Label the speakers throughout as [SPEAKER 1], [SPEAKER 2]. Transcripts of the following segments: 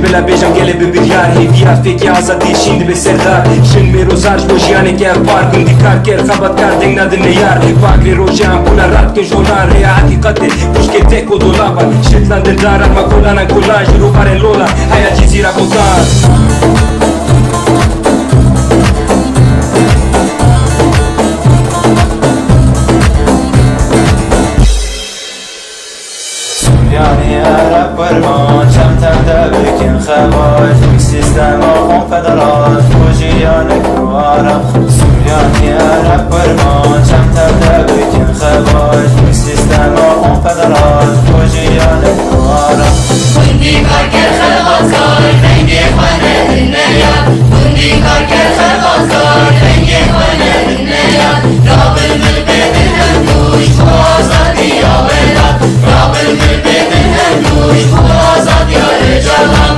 [SPEAKER 1] بلا بیجم گله ببریار هیویا فیکی آزادی شیند به سردار شن می روزاش بوشیانه که پار گندی کار کر خبت کار دنگ ندن یار باقی روشان پولا رات کن جولان ریا حقیقت پوش که تک و دولابا شتلند دارن ما کلان کلاج رو بارن لولا هیا چیزی را بودار
[SPEAKER 2] يعني عرب برمان شم تبدأ بكين خواج سيستم كونفدرات وجيانك وعرب يعني عرب برمان شم تبدأ بكين خواج سيستم كونفدرات وجيانك وعرب
[SPEAKER 3] بندي كاركر خلقاتكار رنگي خانه النيا بندي كاركر خلقاتكار رنگي خانه النيا راب الملبيت الهندوش وآزادي يا ولاد راب الملبيت الهندوش وآزادي يا رجالام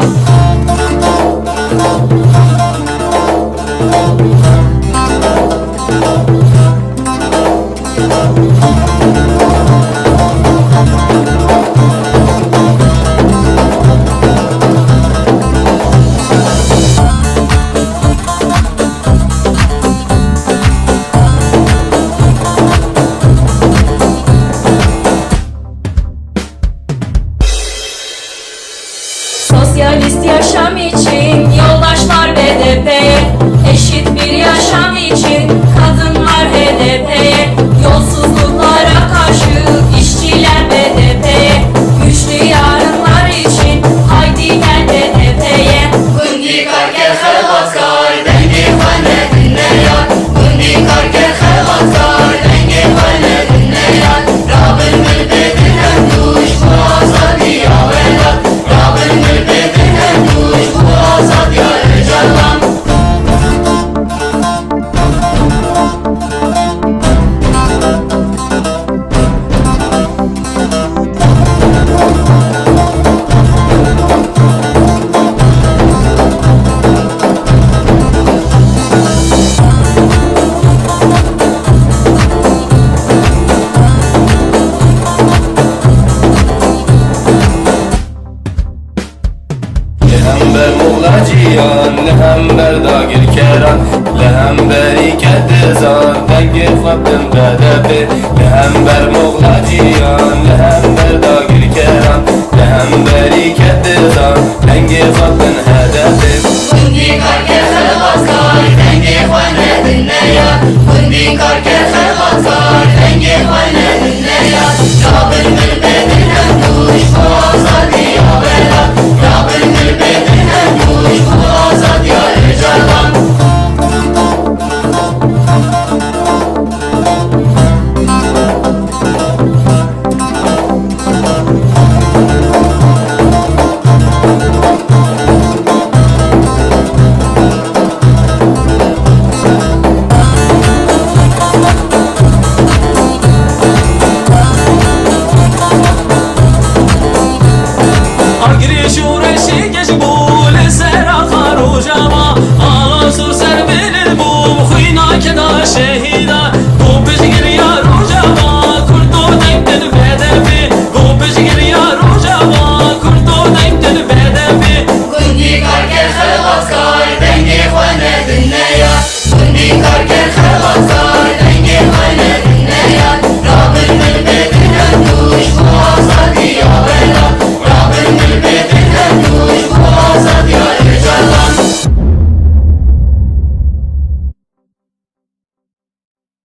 [SPEAKER 4] Sosyalist yaşam için yoldaşlar BDP'ye, eşit bir yaşam için kadınlar HDP'ye, yolsuzluklara karşı işçiler BDP'ye, güçlü yarınlar için haydi gel BDP'ye.
[SPEAKER 3] بندي كاركر خلقاتكار رنگي خانه النيا بندي كاركر خلقاتكار رنگي خانه النيا راب الملبيت الهندوش وآزادي يا ولاد راب الملبيت الهندوش وآزادي يا رجالام
[SPEAKER 2] لهم برمغلاجيان لهم برداغر كران لهم بريكة زان دنگي خبن بدبه لهم برمغلاجيان لهم برداغر كران لهم بريكة زان دنگي خبن هدفه
[SPEAKER 3] بندي كاركر خلقاتكار رنگي خانه النيا بندي كاركر خلقاتكار رنگي خانه النيا راب الملبيت الهندوش وآزادي يا ولاد راب الملبيت الهندوش وآزادي يا رجالام